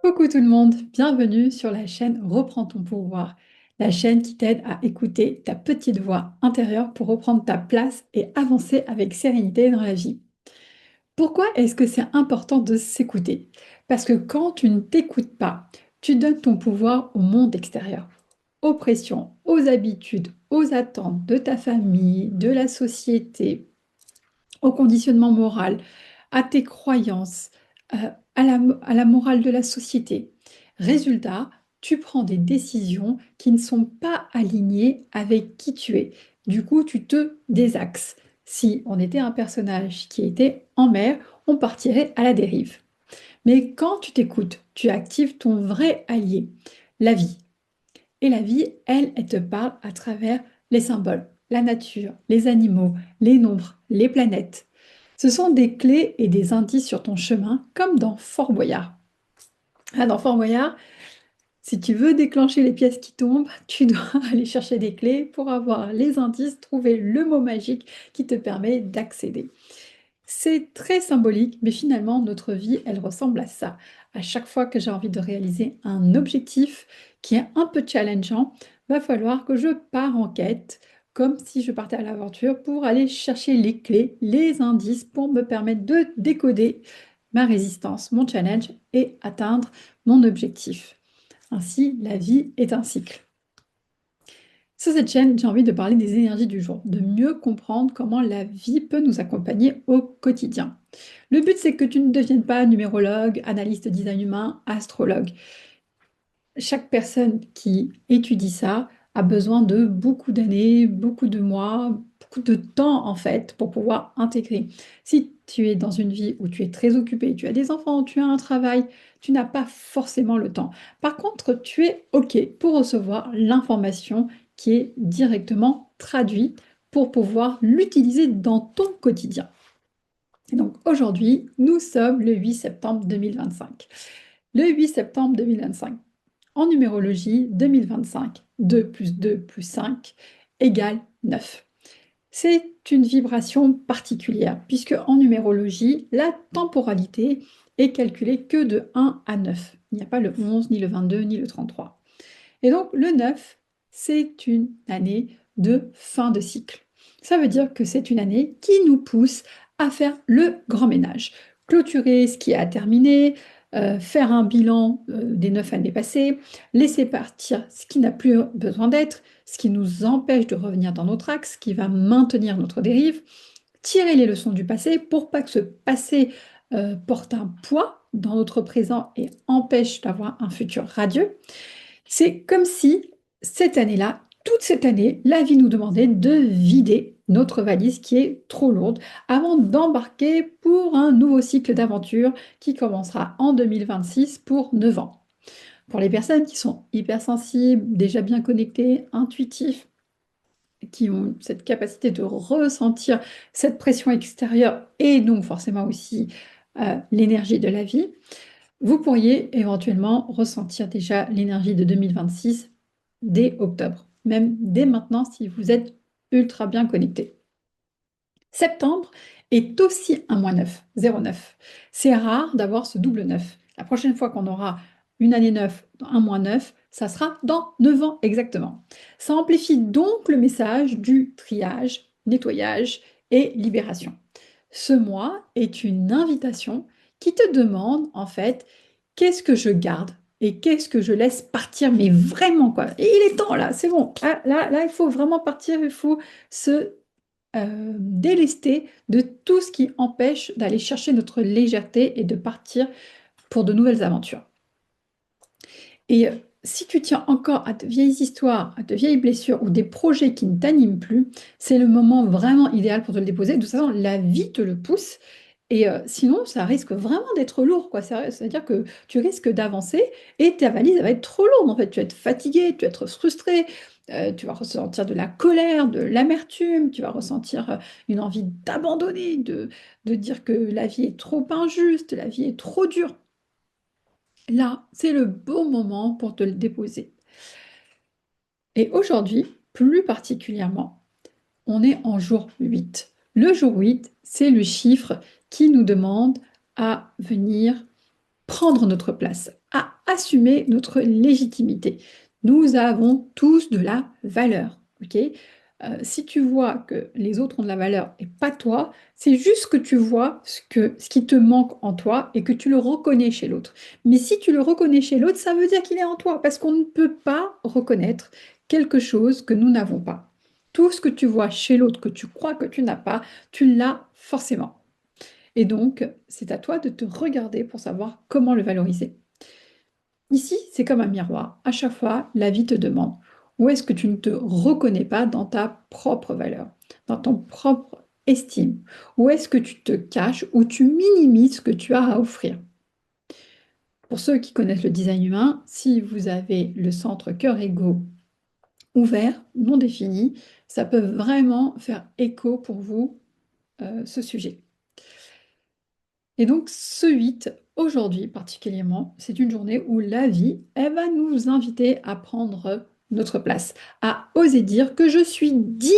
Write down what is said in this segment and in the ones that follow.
Coucou tout le monde, bienvenue sur la chaîne Reprends ton pouvoir, la chaîne qui t'aide à écouter ta petite voix intérieure pour reprendre ta place et avancer avec sérénité dans la vie. Pourquoi est-ce que c'est important de s'écouter? Parce que quand tu ne t'écoutes pas, tu donnes ton pouvoir au monde extérieur, aux pressions, aux habitudes, aux attentes de ta famille, de la société, au conditionnement moral, à tes croyances, à la morale de la société. Résultat, tu prends des décisions qui ne sont pas alignées avec qui tu es. Du coup, tu te désaxes. Si on était un personnage qui était en mer, on partirait à la dérive. Mais quand tu t'écoutes, tu actives ton vrai allié, la vie. Et la vie, elle te parle à travers les symboles, la nature, les animaux, les nombres, les planètes. Ce sont des clés et des indices sur ton chemin, comme dans Fort Boyard. Ah, dans Fort Boyard, si tu veux déclencher les pièces qui tombent, tu dois aller chercher des clés pour avoir les indices, trouver le mot magique qui te permet d'accéder. C'est très symbolique, mais finalement, notre vie, elle ressemble à ça. À chaque fois que j'ai envie de réaliser un objectif qui est un peu challengeant, va falloir que je pars en quête, comme si je partais à l'aventure pour aller chercher les clés, les indices pour me permettre de décoder ma résistance, mon challenge et atteindre mon objectif. Ainsi, la vie est un cycle. Sur cette chaîne, j'ai envie de parler des énergies du jour, de mieux comprendre comment la vie peut nous accompagner au quotidien. Le but, c'est que tu ne deviennes pas numérologue, analyste design humain, astrologue. Chaque personne qui étudie ça a besoin de beaucoup d'années, beaucoup de mois, beaucoup de temps en fait pour pouvoir intégrer. Si tu es dans une vie où tu es très occupé, tu as des enfants, tu as un travail, tu n'as pas forcément le temps. Par contre, tu es OK pour recevoir l'information qui est directement traduite pour pouvoir l'utiliser dans ton quotidien. Et donc aujourd'hui, nous sommes le 8 septembre 2025. Le 8 septembre 2025. En numérologie, 2025, 2 plus 2 plus 5 égale 9. C'est une vibration particulière, puisque en numérologie, la temporalité est calculée que de 1 à 9. Il n'y a pas le 11, ni le 22, ni le 33. Et donc, le 9, c'est une année de fin de cycle. Ça veut dire que c'est une année qui nous pousse à faire le grand ménage, clôturer ce qui a terminé, faire un bilan des 9 années passées, laisser partir ce qui n'a plus besoin d'être, ce qui nous empêche de revenir dans notre axe, qui va maintenir notre dérive, tirer les leçons du passé pour pas que ce passé porte un poids dans notre présent et empêche d'avoir un futur radieux. C'est comme si cette année-là, toute cette année, la vie nous demandait de vider notre valise qui est trop lourde avant d'embarquer pour un nouveau cycle d'aventure qui commencera en 2026 pour 9 ans. Pour les personnes qui sont hypersensibles, déjà bien connectées, intuitifs, qui ont cette capacité de ressentir cette pression extérieure et donc forcément aussi l'énergie de la vie, vous pourriez éventuellement ressentir déjà l'énergie de 2026 dès octobre, même dès maintenant si vous êtes ultra bien connecté. Septembre est aussi un mois 9, 09. C'est rare d'avoir ce double 9. La prochaine fois qu'on aura une année 9, un mois 9, ça sera dans 9 ans exactement. Ça amplifie donc le message du triage, nettoyage et libération. Ce mois est une invitation qui te demande en fait qu'est-ce que je garde et qu'est-ce que je laisse partir, mais vraiment quoi. Et il est temps là, c'est bon. Ah, là, il faut vraiment partir, il faut se délester de tout ce qui empêche d'aller chercher notre légèreté et de partir pour de nouvelles aventures. Et si tu tiens encore à de vieilles histoires, à de vieilles blessures ou des projets qui ne t'animent plus, c'est le moment vraiment idéal pour te le déposer. De toute façon, la vie te le pousse. Et sinon, ça risque vraiment d'être lourd, quoi. C'est-à-dire que tu risques d'avancer et ta valise elle va être trop lourde. En fait, tu vas être fatigué, tu vas être frustré, tu vas ressentir de la colère, de l'amertume, tu vas ressentir une envie d'abandonner, de dire que la vie est trop injuste, la vie est trop dure. Là, c'est le bon moment pour te le déposer. Et aujourd'hui, plus particulièrement, on est en jour 8. Le jour 8, c'est le chiffre qui nous demande à venir prendre notre place, à assumer notre légitimité. Nous avons tous de la valeur, ok? Si tu vois que les autres ont de la valeur et pas toi, c'est juste que tu vois ce qui te manque en toi et que tu le reconnais chez l'autre. Mais si tu le reconnais chez l'autre, ça veut dire qu'il est en toi parce qu'on ne peut pas reconnaître quelque chose que nous n'avons pas. Tout ce que tu vois chez l'autre que tu crois que tu n'as pas, tu l'as forcément. Et donc, c'est à toi de te regarder pour savoir comment le valoriser. Ici, c'est comme un miroir. À chaque fois, la vie te demande où est-ce que tu ne te reconnais pas dans ta propre valeur, dans ton propre estime, où est-ce que tu te caches, ou tu minimises ce que tu as à offrir. Pour ceux qui connaissent le design humain, si vous avez le centre cœur-ego ouvert, non défini, ça peut vraiment faire écho pour vous, ce sujet. Et donc, ce 8, aujourd'hui particulièrement, c'est une journée où la vie, elle va nous inviter à prendre notre place, à oser dire que je suis digne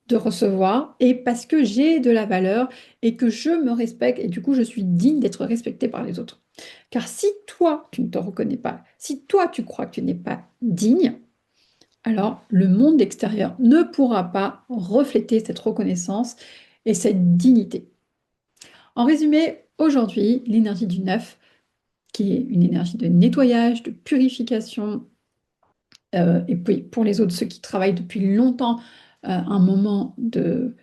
de recevoir et parce que j'ai de la valeur et que je me respecte et du coup, je suis digne d'être respectée par les autres. Car si toi, tu ne te reconnais pas, si toi, tu crois que tu n'es pas digne, alors le monde extérieur ne pourra pas refléter cette reconnaissance et cette dignité. En résumé, aujourd'hui, l'énergie du 9, qui est une énergie de nettoyage, de purification, et puis pour les autres, ceux qui travaillent depuis longtemps, un moment de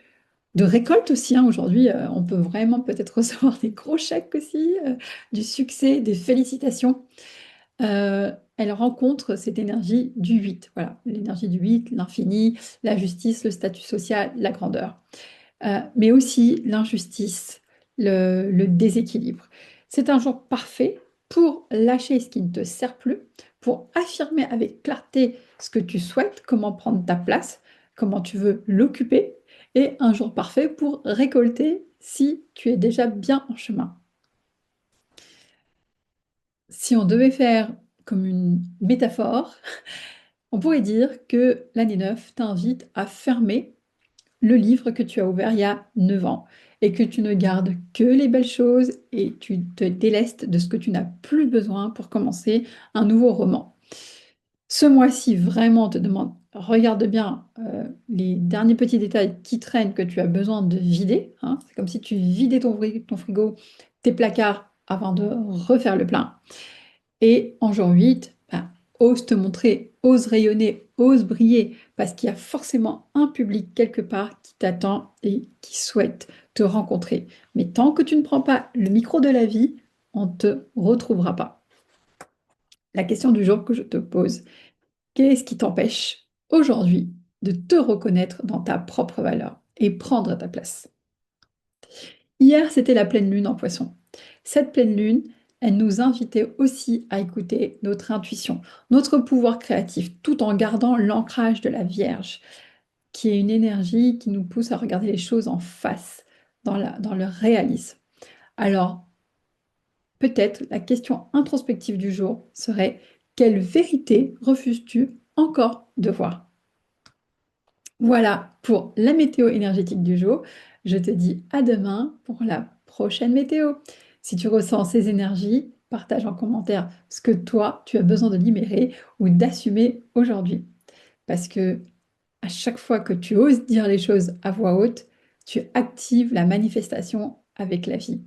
récolte aussi, hein. Aujourd'hui, on peut vraiment peut-être recevoir des gros chèques aussi, du succès, des félicitations. Elle rencontre cette énergie du 8. Voilà, l'énergie du 8, l'infini, la justice, le statut social, la grandeur. Mais aussi l'injustice, le déséquilibre. C'est un jour parfait pour lâcher ce qui ne te sert plus, pour affirmer avec clarté ce que tu souhaites, comment prendre ta place, comment tu veux l'occuper, et un jour parfait pour récolter si tu es déjà bien en chemin. Si on devait faire comme une métaphore, on pourrait dire que l'année 9 t'invite à fermer le livre que tu as ouvert il y a 9 ans et que tu ne gardes que les belles choses et tu te délestes de ce que tu n'as plus besoin pour commencer un nouveau roman. Ce mois-ci, vraiment, on te demande, regarde bien les derniers petits détails qui traînent que tu as besoin de vider, hein. C'est comme si tu vidais ton frigo, tes placards avant de refaire le plein. Et en jour 8, ben, ose te montrer, ose rayonner, ose briller, parce qu'il y a forcément un public quelque part qui t'attend et qui souhaite te rencontrer. Mais tant que tu ne prends pas le micro de la vie, on ne te retrouvera pas. La question du jour que je te pose, qu'est-ce qui t'empêche aujourd'hui de te reconnaître dans ta propre valeur et prendre ta place? Hier, c'était la pleine lune en Poisson. Cette pleine lune, elle nous invitait aussi à écouter notre intuition, notre pouvoir créatif, tout en gardant l'ancrage de la Vierge, qui est une énergie qui nous pousse à regarder les choses en face, dans le réalisme. Alors, peut-être la question introspective du jour serait: quelle vérité refuses-tu encore de voir? Voilà pour la météo énergétique du jour. Je te dis à demain pour la prochaine météo. Si tu ressens ces énergies, partage en commentaire ce que toi, tu as besoin de libérer ou d'assumer aujourd'hui. Parce que à chaque fois que tu oses dire les choses à voix haute, tu actives la manifestation avec la vie.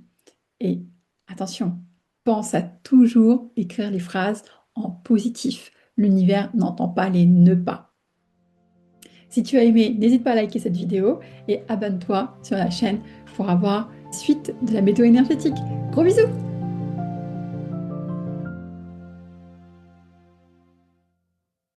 Et attention, pense à toujours écrire les phrases en positif. L'univers n'entend pas les ne pas. Si tu as aimé, n'hésite pas à liker cette vidéo et abonne-toi sur la chaîne pour avoir la suite de la météo énergétique. Gros bisous!